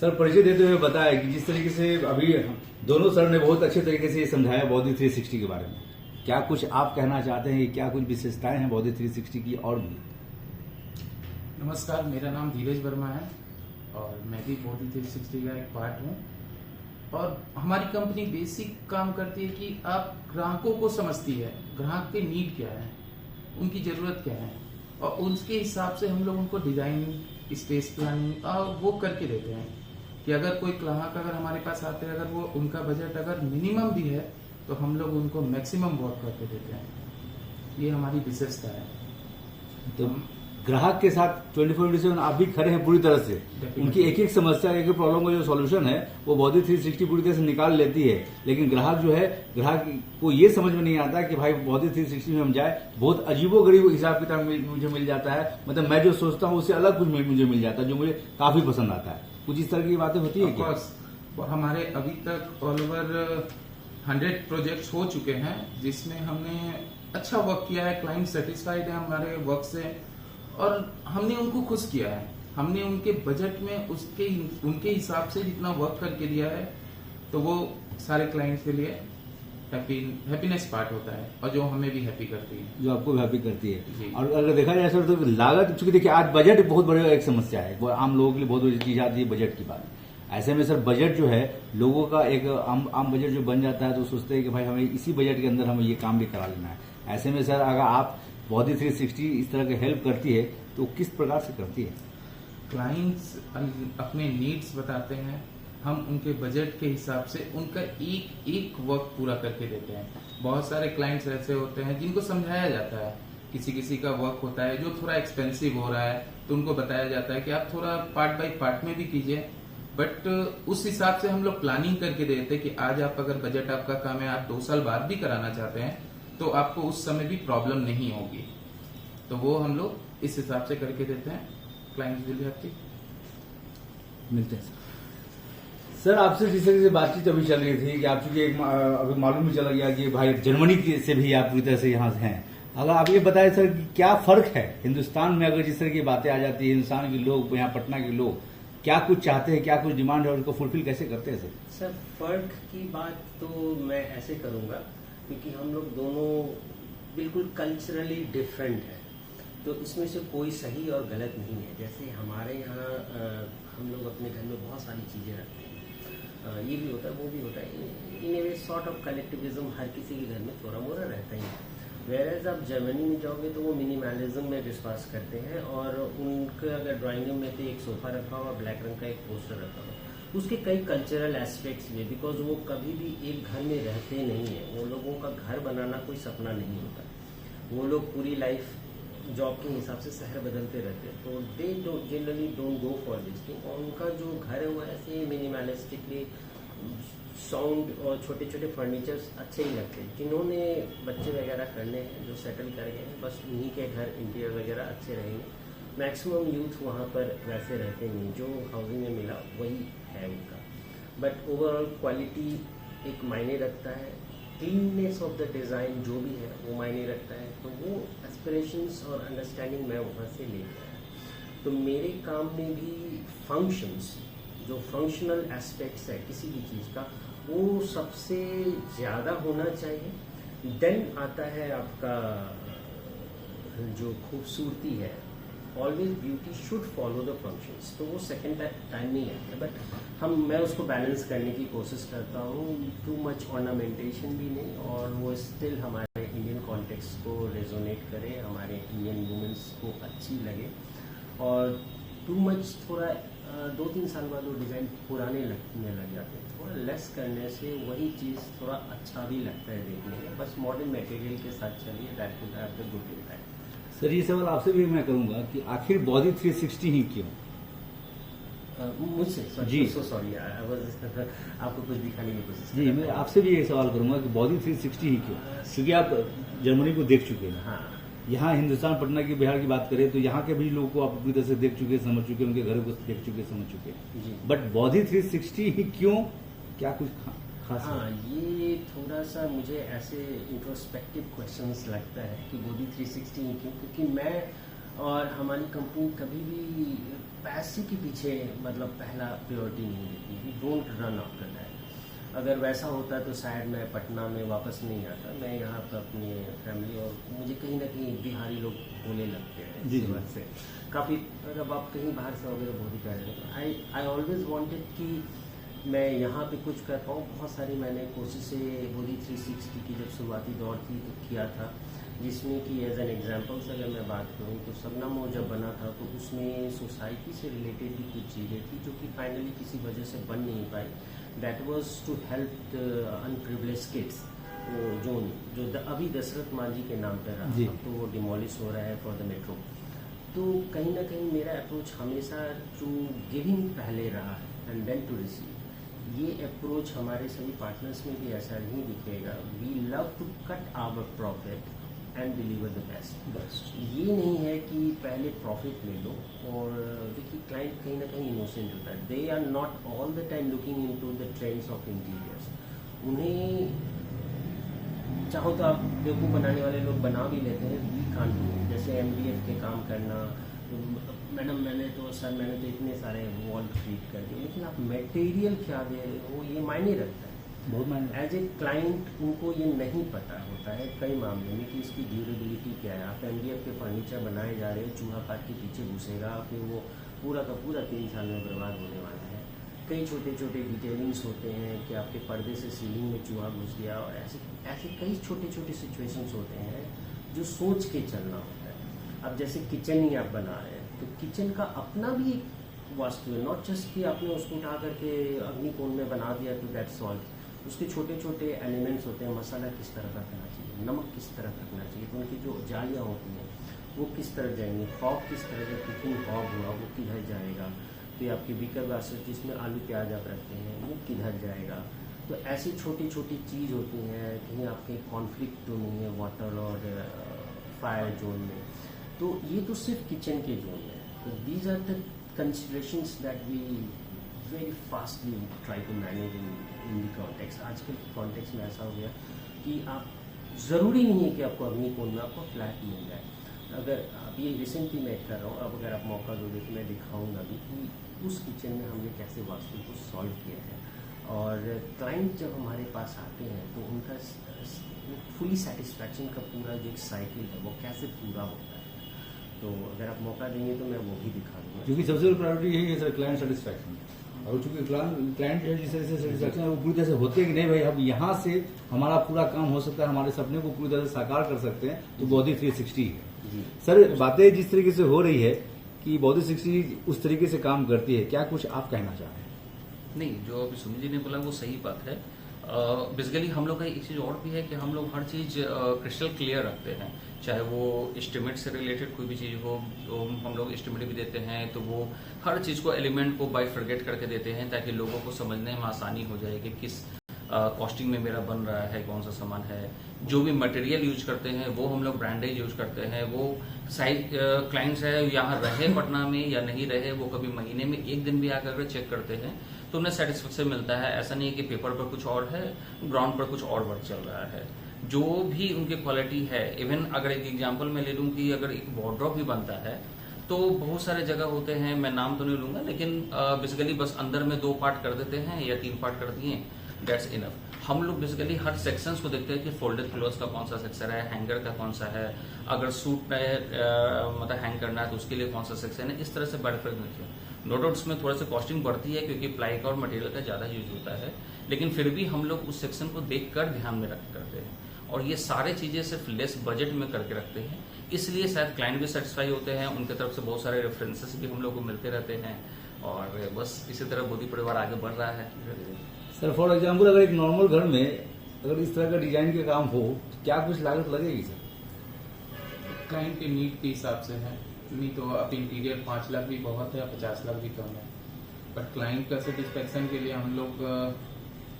Sir परिचय देते हुए बताया कि जिस तरीके से अभी दोनों सर ने बहुत अच्छे तरीके से ये समझाया बॉडी 360 के बारे में, क्या कुछ आप कहना चाहते हैं, क्या कुछ विशेषताएं हैं बॉडी 360 की और भी? नमस्कार, मेरा नाम धीरज वर्मा है और मैं भी बॉडी 360 का एक पार्ट हूँ। और हमारी कंपनी बेसिक काम करती है कि आप ग्राहकों को समझती है, ग्राहक के नीड क्या है, उनकी ज़रूरत क्या है, और उसके हिसाब से हम लोग उनको डिजाइनिंग, स्पेस प्लानिंग वो करके देते हैं कि अगर कोई ग्राहक अगर हमारे पास आते हैं, अगर वो उनका बजट अगर मिनिमम भी है तो हम लोग उनको मैक्सिमम वर्क करके देते हैं। ये हमारी विशेषता है। तो ग्राहक के साथ 24/7 आप भी खड़े हैं पूरी तरह से, उनकी एक एक समस्या, एक एक प्रॉब्लम का जो सॉल्यूशन है वो बॉडी 360 पूरी तरह से निकाल लेती है। लेकिन ग्राहक जो है, ग्राहक को ये समझ में नहीं आता कि भाई बॉडी 360 में हम जाए, बहुत अजीबोगरीब हिसाब किताब मुझे मिल जाता है। मतलब मैं जो सोचता हूँ उससे अलग कुछ मुझे मिल जाता है जो मुझे काफी पसंद आता है। कुछ इस तरह की बातें होती है क्या? हमारे अभी तक ऑल ओवर 100 प्रोजेक्ट्स हो चुके हैं जिसमें हमने अच्छा वर्क किया है, क्लाइंट सेटिस्फाइड है हमारे वर्क से और हमने उनको खुश किया है। हमने उनके बजट में उनके हिसाब से जितना वर्क करके दिया है तो वो सारे क्लाइंट्स के लिए हैप्पीनेस पार्ट होता है और जो हमें भी हैप्पी करती है, जो आपको भी हैप्पी करती है। और अगर देखा जाए सर तो लागत, चूंकि देखिए आज बजट बहुत बड़ी एक समस्या है, वो आम लोगों के लिए बहुत बड़ी चीज आती है बजट की बात। ऐसे में सर बजट जो है लोगों का एक आम बजट जो बन जाता है तो सोचते हैं कि भाई हमें इसी बजट के अंदर हमें ये काम भी करा लेना है। ऐसे में सर अगर आप बॉडी 360 इस तरह की हेल्प करती है तो किस प्रकार से करती है? क्लाइंट्स अपने नीड्स बताते हैं, हम उनके बजट के हिसाब से उनका एक एक वर्क पूरा करके देते हैं। बहुत सारे क्लाइंट्स ऐसे होते हैं जिनको समझाया जाता है, किसी का वर्क होता है जो थोड़ा एक्सपेंसिव हो रहा है तो उनको बताया जाता है कि आप थोड़ा पार्ट बाय पार्ट में भी कीजिए, बट उस हिसाब से हम लोग प्लानिंग करके देते हैं कि आज आप अगर बजट आपका कम है, आप 2 साल बाद भी कराना चाहते हैं तो आपको उस समय भी प्रॉब्लम नहीं होगी। तो वो हम लोग इस हिसाब से करके देते हैं। Clients will be happy. मिलते हैं सर आपसे जिस तरह से बातचीत अभी चल रही थी कि आप चूंकि अभी मालूम ही चला गया कि भाई जर्मनी से भी आप पूरी तरह से यहाँ हैं। अगर आप ये बताएं सर कि क्या फर्क है हिंदुस्तान में, अगर जिस तरह की बातें आ जाती है, हिंदुस्तान के लोग, यहाँ पटना के लोग क्या कुछ चाहते हैं, क्या कुछ डिमांड है, उनको फुलफिल कैसे करते हैं सर? सर फर्क की बात तो मैं ऐसे करूंगा क्योंकि हम लोग दोनों बिल्कुल कल्चरली डिफरेंट है, तो इसमें से कोई सही और गलत नहीं है। जैसे हमारे यहाँ हम लोग अपने घर में बहुत सारी चीज़ें रखते हैं, ये भी होता है वो भी होता है, इन ए वे सॉर्ट ऑफ कलेक्टिविज्म हर किसी के घर में थोड़ा मोड़ा रहता ही है। वेरएज आप जर्मनी में जाओगे तो वो मिनिमलिज्म में विश्वास करते हैं और उनके अगर ड्राइंग रूम में तो एक सोफा रखा हुआ, ब्लैक रंग का एक पोस्टर रखा हुआ, उसके कई कल्चरल एस्पेक्ट्स में, बिकॉज वो कभी भी एक घर में रहते नहीं है, वो लोगों का घर बनाना कोई सपना नहीं होता, वो लोग पूरी लाइफ जॉब के हिसाब से शहर बदलते रहते हैं, तो they generally don't go for this thing. और उनका जो घर है वो ऐसे मिनिमलिस्टिकली साउंड और छोटे छोटे फर्नीचर्स अच्छे ही लगते हैं। जिन्होंने बच्चे वगैरह करने हैं, जो सेटल कर गए हैं, बस उन्हीं के घर इंटीरियर वगैरह अच्छे रहेंगे। मैक्सिमम यूथ वहाँ पर वैसे रहते नहीं, जो हाउसिंग में मिला वही है उनका, बट ओवरऑल क्वालिटी एक मायने रखता है, क्लीननेस ऑफ द डिज़ाइन जो भी है वो मायने रखता है। तो वो एस्पिरेशंस और अंडरस्टैंडिंग मैं वहाँ से लेता है। तो मेरे काम में भी फंक्शंस, जो फंक्शनल एस्पेक्ट्स है किसी भी चीज़ का, वो सबसे ज़्यादा होना चाहिए। देन आता है आपका जो खूबसूरती है, always beauty should follow the functions, तो वो सेकेंड टाइम नहीं आता, बट मैं उसको बैलेंस करने की कोशिश करता हूँ। टू मच ऑर्नामेंटेशन भी नहीं, और वो स्टिल हमारे इंडियन कॉन्टेक्स्ट को रेजोनेट करे, हमारे इंडियन वुमेंस को अच्छी लगे। और टू मच थोड़ा 2-3 साल बाद वो डिज़ाइन पुराने लगने लग जाते हैं, थोड़ा लेस करने से वही चीज़ थोड़ा अच्छा भी लगता है देखने में। बस मॉडर्न मटेरियल के साथ चलिए, that will have the good impact. Sir ये सवाल आपसे भी मैं करूंगा कि आखिर बॉडी 360 ही क्यों? मुझसे जी सॉरी, आपको कुछ दिखाने की कोशिश जी, मैं आपसे भी ये सवाल करूंगा कि बॉडी 360 ही क्यों? क्योंकि आप जर्मनी को देख चुके हैं। हाँ, यहाँ हिंदुस्तान, पटना की, बिहार की बात करें तो यहाँ के भी लोगों को आप पूरी तरह से देख चुके, समझ चुके, उनके घरों को देख चुके, समझ चुके, बट बॉडी 360 ही क्यों? क्या कुछ खास? हाँ, ये थोड़ा सा मुझे ऐसे इंट्रोस्पेक्टिव क्वेश्चंस लगता है कि बॉडी 360 ही क्यों, क्योंकि मैं और हमारी कंपनी कभी भी पैसे के पीछे मतलब पहला प्रायोरिटी नहीं देती, we don't run after that. अगर वैसा होता तो शायद मैं पटना में वापस नहीं आता, मैं यहाँ पर अपनी फैमिली, और मुझे कहीं ना कहीं बिहारी लोग बोलने लगते हैं जी, इस बात से काफ़ी। जब आप कहीं बाहर से वगैरह बहुत ही कह रहे हैं, आई ऑलवेज वांटेड कि मैं यहाँ पे कुछ कर पाऊँ। बहुत सारी मैंने कोशिशें बोधी 360 की जब शुरुआती दौर थी तो किया था, जिसमें कि एज एन एग्जांपल्स अगर मैं बात करूँ तो शबनम वो जब बना था तो उसमें सोसाइटी से रिलेटेड भी कुछ चीज़ें थी जो कि फाइनली किसी वजह से बन नहीं पाई। That was to help underprivileged kids, जो अभी दशरथ मांझी के नाम पर रहा, अब तो वो डिमोलिश हो रहा है फॉर द मेट्रो। तो कहीं ना कहीं मेरा अप्रोच हमेशा टू गिविंग पहले रहा है एंड देन टू रिसीव। ये अप्रोच हमारे सभी पार्टनर्स में भी ऐसा ही दिखेगा। We love to cut our profit and deliver the best. ये नहीं है कि पहले प्रॉफिट ले लो, और देखिए क्लाइंट कहीं ना कहीं इनोसेंट होता है। They are not all the time looking into the trends of interiors. उन्हें चाहो तो आप बेवकूफ़ बनाने वाले लोग बना भी लेते हैं, वी कांट डू। जैसे MDF के काम करना, मैडम मैंने तो इतने सारे वॉल खरीद कर दिए, लेकिन आप मटेरियल क्या दे रहे हो ये मायने रखता है, बहुत मायने। एज ए क्लाइंट उनको ये नहीं पता होता है कई मामलों में कि इसकी ड्यूरेबिलिटी क्या है। आप MDF के फर्नीचर बनाए जा रहे हो, चूहा काट के पीछे घुसेगा, फिर वो पूरा का पूरा 3 साल में बर्बाद होने वाला है। कई छोटे छोटे डिटेलिंग्स होते हैं कि आपके पर्दे से सीलिंग में चूहा घुस गया, और ऐसे कई छोटे छोटे सिचुएशंस होते हैं जो सोच के चलना होता है। अब जैसे किचन ही आप बना रहे हैं तो किचन का अपना भी एक वास्तु है, नॉट जस्ट कि आपने उसको उठा करके अग्निकोण में बना दिया तो दैट्स ऑल। उसके छोटे छोटे एलिमेंट्स होते हैं, मसाला किस तरह का रखना चाहिए, नमक किस तरह का रखना चाहिए, तो उनकी जो जालियाँ होती हैं वो किस तरह जाएंगी, फॉग किस तरह का कुकिंग फॉग हुआ वो किधर जाएगा, तो आपके बीकर ग्लासेस जिसमें आलू प्याज आप रखते हैं वो किधर जाएगा। तो ऐसी छोटी छोटी चीज़ होती हैं, कहीं आपके कॉन्फ्लिक्ट तो नहीं है वाटर और फायर जोन में, तो ये तो सिर्फ किचन के जोन में। तो these are the considerations that we very fastly try to manage in the context. आजकल के कॉन्टेक्स्ट में ऐसा हो गया कि आप ज़रूरी नहीं है कि आपको अग्निकोण में आपको फ्लैट मिल जाए। अगर अब ये रिसेंटली मैं कर रहा हूँ, अब अगर आप मौका दोगे तो मैं दिखाऊंगा भी कि उस किचन में हमने कैसे वास्तु को सॉल्व किया है। और क्लाइंट जब हमारे पास आते हैं तो उनका फुली सेटिस्फैक्शन का पूरा जो एक साइकिल है वो कैसे पूरा होता है, तो अगर आप मौका देंगे तो मैं वो भी दिखा दूँगा। क्योंकि सबसे बड़ी प्रायोरिटी यही है सर, क्लाइंट सेटिस्फैक्शन। और चूंकि क्लाइंट जिस तरह से सेटिस्फैक्शन है वो पूरी तरह से होते हैं कि नहीं भाई अब यहाँ से हमारा पूरा काम हो सकता है, हमारे सपने को पूरी तरह से साकार कर सकते हैं, तो बॉडी 360 है। सर बातें जिस तरीके से हो रही है कि बॉडी 360 उस तरीके से काम करती है, क्या कुछ आप कहना चाह रहे हैं? नहीं, जो अभी सुमित जी ने बोला वो सही बात है। बेसिकली हम लोग का एक चीज़ और भी है कि हम लोग हर चीज़ क्रिस्टल क्लियर रखते हैं, चाहे वो एस्टिमेट से रिलेटेड कोई भी चीज़ हो तो हम लोग एस्टिमेट भी देते हैं, तो वो हर चीज़ को एलिमेंट को बाइफर्गेट करके देते हैं ताकि लोगों को समझने में आसानी हो जाए कि किस कॉस्टिंग में मेरा बन रहा है, कौन सा सामान है। जो भी मटेरियल यूज करते हैं वो हम लोग ब्रांडेज यूज करते हैं। वो साइज क्लाइंट्स है यहाँ रहे पटना में या नहीं रहे, वो कभी महीने में एक दिन भी आकर चेक करते हैं तो उन्हें सेटिस्फेक्शन मिलता है। ऐसा नहीं है कि पेपर पर कुछ और है, ग्राउंड पर कुछ और वर्क चल रहा है। जो भी उनकी क्वालिटी है, इवन अगर एक एग्जांपल मैं ले लूँ कि अगर एक वार्डरोब भी बनता है तो बहुत सारे जगह होते हैं, मैं नाम तो नहीं लूंगा, लेकिन बेसिकली बस अंदर में 2 पार्ट कर देते हैं या 3 पार्ट कर दिए, दैट्स इनफ। हम लोग बेसिकली हर सेक्शंस को देखते हैं कि फोल्डेड क्लोथ्स का कौन सा सेक्शन है, हैंगर का कौन सा है, अगर सूट में मतलब हैंग करना है तो उसके लिए कौन सा सेक्शन है। इस तरह से बड़े नो डाउट उसमें थोड़ा सा कॉस्टिंग बढ़ती है क्योंकि प्लाई का और मटेरियल का ज़्यादा यूज होता है, लेकिन फिर भी हम लोग उस सेक्शन को देखकर ध्यान में रख करते हैं। और ये सारे चीज़ें सिर्फ लेस बजट में करके रखते हैं, इसलिए शायद क्लाइंट भी सेटिस्फाई होते हैं, उनके तरफ से बहुत सारे रेफरेंसेस भी हम लोग को मिलते रहते हैं, और बस इसी तरह बोधी परिवार आगे बढ़ रहा है। सर फॉर एग्जाम्पल अगर एक नॉर्मल घर में अगर इस तरह का डिजाइन का काम हो तो क्या कुछ लागत लगेगी सर? क्लाइंट के नीड के हिसाब से है, नहीं तो अब इंटीरियर 5 लाख भी बहुत है या 50 लाख भी कम है, बट क्लाइंट का सेटिस्फेक्शन के लिए हम लोग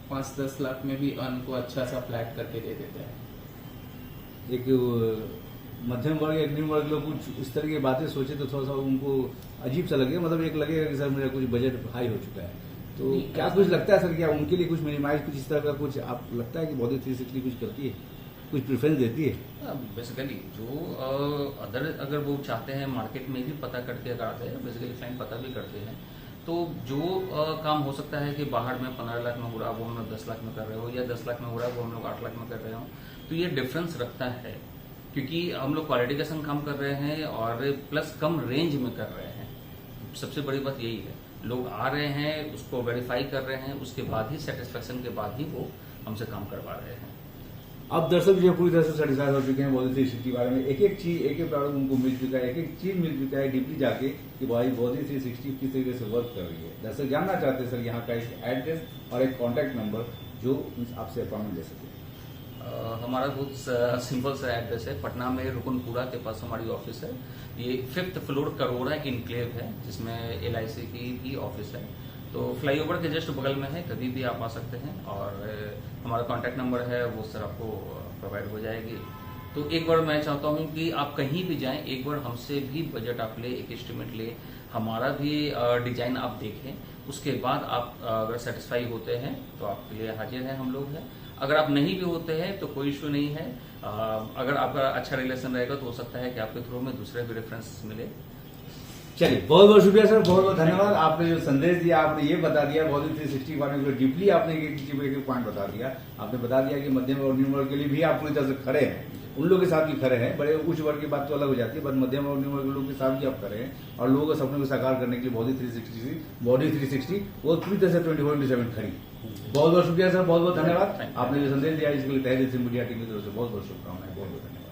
5-10 लाख में भी उनको अच्छा सा फ्लैट करके दे देते हैं। एक मध्यम वर्ग या निम्न वर्ग लोग कुछ इस तरह की बातें सोचे तो थोड़ा सा उनको अजीब सा लगे, मतलब एक लगेगा कि सर मेरा कुछ बजट हाई हो चुका है, तो क्या कुछ लगता है सर, क्या उनके लिए कुछ मिनिमाइज कुछ इस तरह का कुछ आप लगता है कि बॉडी 360 कुछ करती है? कुछ प्रेफरेंस देती है? बेसिकली जो अगर वो चाहते हैं मार्केट में भी पता करके कराते हैं, बेसिकली क्लाइंट पता भी करते हैं, तो जो काम हो सकता है कि बाहर में 15 लाख में हो रहा है वो हम लोग 10 लाख में कर रहे हो, या 10 लाख में हो रहा है वो हम लोग 8 लाख में कर रहे हो, तो ये डिफरेंस रखता है क्योंकि हम लोग क्वालिटी के संग काम कर रहे हैं और प्लस कम रेंज में कर रहे हैं। सबसे बड़ी बात यही है, लोग आ रहे हैं, उसको वेरीफाई कर रहे हैं, उसके बाद ही सेटिस्फेक्शन के बाद ही वो हमसे काम करवा रहे हैं। अब दर्शक जो है पूरी तरह से सेटिस्फाइड हो चुके हैं बॉडी 360 के बारे में। एक एक चीज, एक एक प्रोडक्ट उनको मिल चुका है, एक एक चीज मिल चुका है डीपली जाके कि भाई बॉडी 360 किस तरीके से वर्क कर रही है। दर्शक जानना चाहते हैं सर यहाँ का एक एड्रेस और एक कॉन्टैक्ट नंबर जो आपसे अपॉइंटमेंट ले सके। हमारा बहुत सिंपल सा एड्रेस है, पटना में रुकनपुरा के पास हमारी ऑफिस है। ये 5th फ्लोर करोड़ा इनक्लेव है जिसमें LIC की भी ऑफिस है, तो फ्लाईओवर के जस्ट बगल में है, कभी भी आप आ सकते हैं। और हमारा कॉन्टैक्ट नंबर है वो सर आपको प्रोवाइड हो जाएगी। तो एक बार मैं चाहता हूं कि आप कहीं भी जाएं, एक बार हमसे भी बजट आप ले, एक एस्टिमेट ले, हमारा भी डिजाइन आप देखें, उसके बाद आप अगर सेटिस्फाई होते हैं तो आपके लिए हाजिर हैं, हम लोग हैं। अगर आप नहीं भी होते हैं तो कोई इश्यू नहीं है। अगर आपका अच्छा रिलेशन रहेगा तो हो सकता है कि आपके थ्रू में दूसरे भी रेफरेंस मिले। चलिए, बहुत बहुत शुक्रिया सर, बहुत बहुत धन्यवाद। आपने जो संदेश दिया, आपने ये बता दिया बॉडी 360 के बारे में डीपली आपने एक पॉइंट बता दिया। आपने बता दिया कि मध्यम और निम्न वर्ग के लिए भी आप पूरी तरह से खड़े हैं, उन लोगों के साथ भी खड़े हैं। बड़े उच्च वर्ग की बात तो अलग हो जाती है, बट मध्यम और निम्न वर्ग के लोगों के साथ भी आप खड़े हैं और लोगों के सपनों को साकार करने के लिए बॉडी 360 वो पूरी तरह से 24/7 खड़ी। बहुत बहुत शुक्रिया सर, बहुत बहुत धन्यवाद। आपने जो संदेश दिया इसके लिए तहे दिल से मीडिया टीम की तरफ से बहुत बहुत शुभकामनाएं, बहुत बहुत धन्यवाद।